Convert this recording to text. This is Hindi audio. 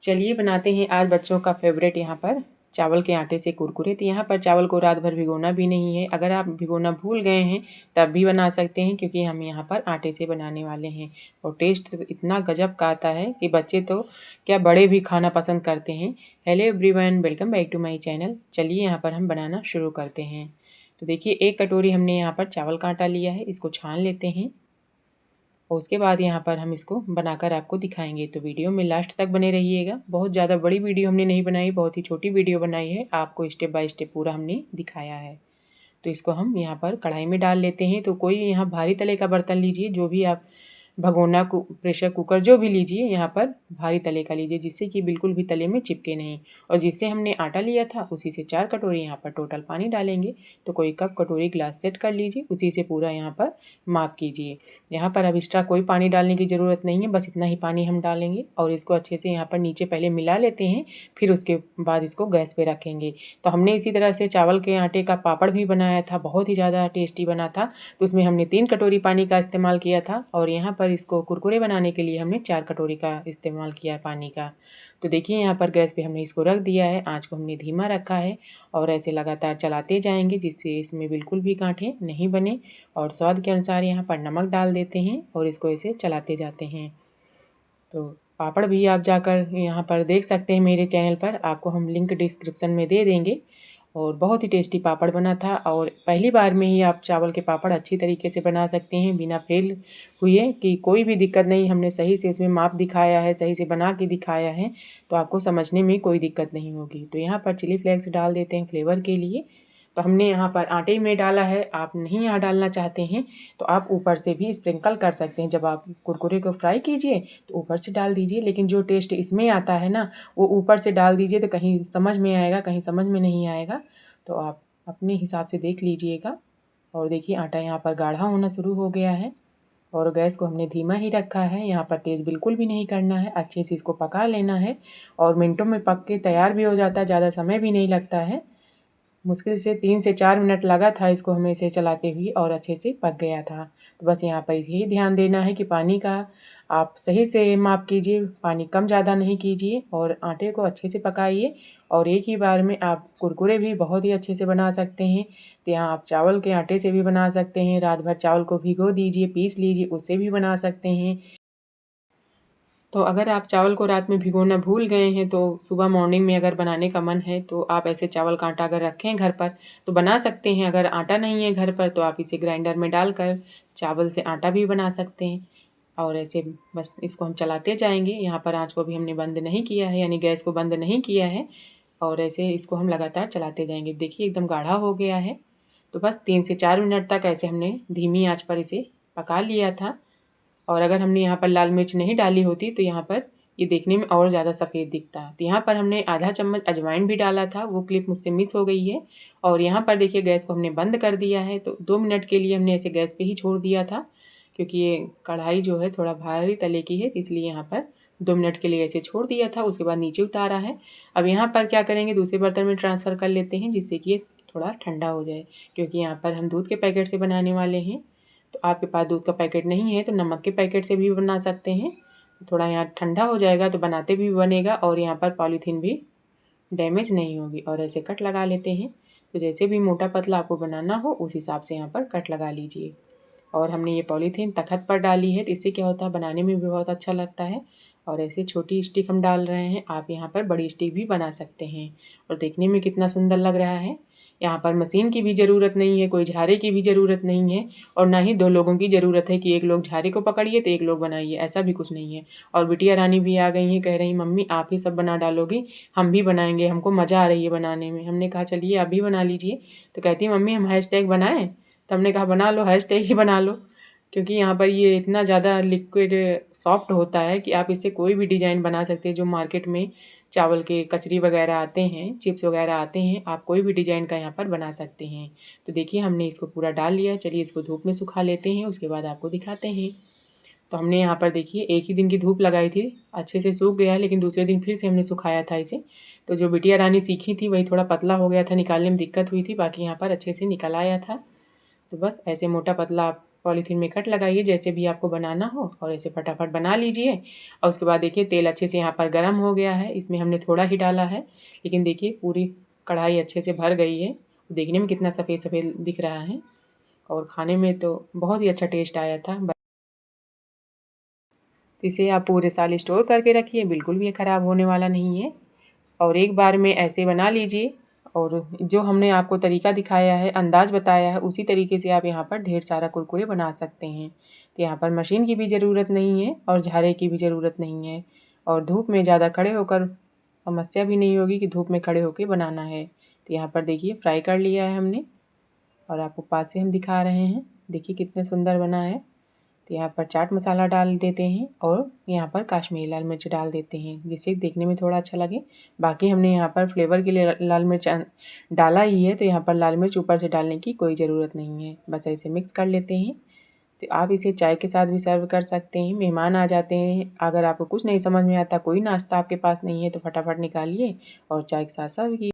चलिए बनाते हैं आज बच्चों का फेवरेट यहाँ पर चावल के आटे से कुरकुरे। तो यहाँ पर चावल को रात भर भिगोना भी नहीं है। अगर आप भिगोना भूल गए हैं तब भी बना सकते हैं, क्योंकि हम यहाँ पर आटे से बनाने वाले हैं। और टेस्ट इतना गजब का आता है कि बच्चे तो क्या बड़े भी खाना पसंद करते हैं। Hello everyone, welcome back to my channel. चलिए यहाँ पर हम बनाना शुरू करते हैं। तो देखिए, 1 कटोरी हमने यहाँ पर चावल का आटा लिया है, इसको छान लेते हैं और उसके बाद यहाँ पर हम इसको बनाकर आपको दिखाएंगे। तो वीडियो में लास्ट तक बने रहिएगा। बहुत ज़्यादा बड़ी वीडियो हमने नहीं बनाई, बहुत ही छोटी वीडियो बनाई है, आपको स्टेप बाय स्टेप पूरा हमने दिखाया है। तो इसको हम यहाँ पर कढ़ाई में डाल लेते हैं। तो कोई यहाँ भारी तले का बर्तन लीजिए, जो भी आप भगोना प्रेशर कुकर जो भी लीजिए, यहाँ पर भारी तले का लीजिए, जिससे कि बिल्कुल भी तले में चिपके नहीं। और जिससे हमने आटा लिया था उसी से 4 कटोरी यहाँ पर टोटल पानी डालेंगे। तो कोई कप कटोरी ग्लास सेट कर लीजिए, उसी से पूरा यहाँ पर माप कीजिए। यहाँ पर अब एक्स्ट्रा कोई पानी डालने की ज़रूरत नहीं है, बस इतना ही पानी हम डालेंगे और इसको अच्छे से यहाँ पर नीचे पहले मिला लेते हैं, फिर उसके बाद इसको गैस पे रखेंगे। तो हमने इसी तरह से चावल के आटे का पापड़ भी बनाया था, बहुत ही ज़्यादा टेस्टी बना था। तो उसमें हमने 3 कटोरी पानी का इस्तेमाल किया था और यहाँ पर इसको कुरकुरे बनाने के लिए हमने 4 कटोरी का इस्तेमाल किया है पानी का। तो देखिए, यहाँ पर गैस पे हमने इसको रख दिया है, आँच को हमने धीमा रखा है और ऐसे लगातार चलाते जाएंगे, जिससे इसमें बिल्कुल भी गांठें नहीं बने। और स्वाद के अनुसार यहाँ पर नमक डाल देते हैं और इसको ऐसे चलाते जाते हैं। तो पापड़ भी आप जाकर यहाँ पर देख सकते हैं, मेरे चैनल पर आपको हम लिंक डिस्क्रिप्शन में दे देंगे। और बहुत ही टेस्टी पापड़ बना था और पहली बार में ही आप चावल के पापड़ अच्छी तरीके से बना सकते हैं, बिना फेल हुए कि कोई भी दिक्कत नहीं। हमने सही से उसमें माप दिखाया है, सही से बना के दिखाया है, तो आपको समझने में कोई दिक्कत नहीं होगी। तो यहाँ पर चिली फ्लेक्स डाल देते हैं फ्लेवर के लिए। तो हमने यहाँ पर आटे में डाला है, आप नहीं यहाँ डालना चाहते हैं तो आप ऊपर से भी स्प्रिंकल कर सकते हैं। जब आप कुरकुरे को फ्राई कीजिए तो ऊपर से डाल दीजिए, लेकिन जो टेस्ट इसमें आता है ना, वो ऊपर से डाल दीजिए तो कहीं समझ में आएगा, कहीं समझ में नहीं आएगा। तो आप अपने हिसाब से देख लीजिएगा। और देखिए, आटा यहाँ पर गाढ़ा होना शुरू हो गया है और गैस को हमने धीमा ही रखा है। यहाँ पर तेज़ बिल्कुल भी नहीं करना है, अच्छे से इसको पका लेना है और मिनटों में पक के तैयार भी हो जाता है, ज़्यादा समय भी नहीं लगता है। मुश्किल से 3 से 4 मिनट लगा था इसको हमें इसे चलाते हुए और अच्छे से पक गया था। तो बस यहाँ पर यही ध्यान देना है कि पानी का आप सही से माप कीजिए, पानी कम ज़्यादा नहीं कीजिए और आटे को अच्छे से पकाइए। और एक ही बार में आप कुरकुरे भी बहुत ही अच्छे से बना सकते हैं। तो यहाँ आप चावल के आटे से भी बना सकते हैं, रात भर चावल को भिगो दीजिए, पीस लीजिए, उससे भी बना सकते हैं। तो अगर आप चावल को रात में भिगोना भूल गए हैं तो सुबह मॉर्निंग में अगर बनाने का मन है तो आप ऐसे चावल का आटा अगर रखें घर पर तो बना सकते हैं। अगर आटा नहीं है घर पर तो आप इसे ग्राइंडर में डालकर चावल से आटा भी बना सकते हैं। और ऐसे बस इसको हम चलाते जाएंगे। यहाँ पर आँच को भी हमने बंद नहीं किया है, यानी गैस को बंद नहीं किया है। और ऐसे इसको हम लगातार चलाते जाएंगे। देखिए, एकदम गाढ़ा हो गया है। तो बस 3 से 4 मिनट तक ऐसे हमने धीमी आँच पर इसे पका लिया था। और अगर हमने यहाँ पर लाल मिर्च नहीं डाली होती तो यहाँ पर ये देखने में और ज़्यादा सफ़ेद दिखता। तो यहाँ पर हमने आधा चम्मच अजवाइन भी डाला था, वो क्लिप मुझसे मिस हो गई है। और यहाँ पर देखिए, गैस को हमने बंद कर दिया है। तो 2 मिनट के लिए हमने ऐसे गैस पे ही छोड़ दिया था, क्योंकि ये कढ़ाई जो है थोड़ा भारी तले की है, इसलिए यहाँ पर 2 मिनट के लिए ऐसे छोड़ दिया था। उसके बाद नीचे उतारा है। अब यहाँ पर क्या करेंगे, दूसरे बर्तन में ट्रांसफ़र कर लेते हैं, जिससे कि ये थोड़ा ठंडा हो जाए, क्योंकि यहाँ पर हम दूध के पैकेट से बनाने वाले हैं। तो आपके पास दूध का पैकेट नहीं है तो नमक के पैकेट से भी बना सकते हैं। थोड़ा यहाँ ठंडा हो जाएगा तो बनाते भी बनेगा और यहाँ पर पॉलीथीन भी डैमेज नहीं होगी। और ऐसे कट लगा लेते हैं। तो जैसे भी मोटा पतला आपको बनाना हो उस हिसाब से यहाँ पर कट लगा लीजिए। और हमने ये पॉलीथीन तख़्त पर डाली है, तो इससे क्या होता है, बनाने में भी बहुत अच्छा लगता है। और ऐसे छोटी स्टिक हम डाल रहे हैं, आप यहाँ पर बड़ी स्टिक भी बना सकते हैं। और देखने में कितना सुंदर लग रहा है। यहाँ पर मशीन की भी ज़रूरत नहीं है, कोई झारे की भी ज़रूरत नहीं है, और ना ही 2 लोगों की ज़रूरत है कि एक लोग झारे को पकड़िए तो एक लोग बनाइए, ऐसा भी कुछ नहीं है। और बिटिया रानी भी आ गई हैं, कह रही मम्मी आप ही सब बना डालोगी, हम भी बनाएंगे, हमको मज़ा आ रही है बनाने में। हमने कहा चलिए आप भी बना लीजिए। तो कहती मम्मी हम हैशटैग बनाएं। तो हमने कहा बना लो, हैशटैग ही बना लो, क्योंकि यहाँ पर ये इतना ज़्यादा लिक्विड सॉफ्ट होता है कि आप इससे कोई भी डिज़ाइन बना सकते हैं। जो मार्केट में चावल के कचरी वगैरह आते हैं, चिप्स वगैरह आते हैं, आप कोई भी डिज़ाइन का यहाँ पर बना सकते हैं। तो देखिए, हमने इसको पूरा डाल लिया। चलिए इसको धूप में सुखा लेते हैं, उसके बाद आपको दिखाते हैं। तो हमने यहाँ पर देखिए 1 ही दिन की धूप लगाई थी, अच्छे से सूख गया, लेकिन दूसरे दिन फिर से हमने सुखाया था इसे। तो जो बिटिया रानी सीखी थी वही थोड़ा पतला हो गया था, निकालने में दिक्कत हुई थी, बाकी यहाँ पर अच्छे से निकल आया था। तो बस ऐसे मोटा पतला आप पॉलीथीन में कट लगाइए जैसे भी आपको बनाना हो और ऐसे फटाफट बना लीजिए। और उसके बाद देखिए तेल अच्छे से यहाँ पर गर्म हो गया है। इसमें हमने थोड़ा ही डाला है, लेकिन देखिए पूरी कढ़ाई अच्छे से भर गई है। देखने में कितना सफ़ेद सफ़ेद दिख रहा है और खाने में तो बहुत ही अच्छा टेस्ट आया था। तो इसे आप पूरे साल स्टोर करके रखिए, बिल्कुल भी ये ख़राब होने वाला नहीं है। और एक बार में ऐसे बना लीजिए और जो हमने आपको तरीका दिखाया है, अंदाज़ बताया है, उसी तरीके से आप यहाँ पर ढेर सारा कुरकुरे बना सकते हैं। तो यहाँ पर मशीन की भी ज़रूरत नहीं है और झारे की भी ज़रूरत नहीं है और धूप में ज़्यादा खड़े होकर समस्या भी नहीं होगी कि धूप में खड़े होकर बनाना है। तो यहाँ पर देखिए फ्राई कर लिया है हमने और आपको पास से हम दिखा रहे हैं। देखिए कितने सुंदर बना है। तो यहाँ पर चाट मसाला डाल देते हैं और यहाँ पर काश्मीरी लाल मिर्च डाल देते हैं जिससे देखने में थोड़ा अच्छा लगे। बाकी हमने यहाँ पर फ्लेवर के लिए लाल मिर्च डाला ही है, तो यहाँ पर लाल मिर्च ऊपर से डालने की कोई ज़रूरत नहीं है। बस ऐसे मिक्स कर लेते हैं। तो आप इसे चाय के साथ भी सर्व कर सकते हैं। मेहमान आ जाते हैं, अगर आपको कुछ नहीं समझ में आता, कोई नाश्ता आपके पास नहीं है, तो फटाफट निकालिए और चाय के साथ सर्व कीजिए।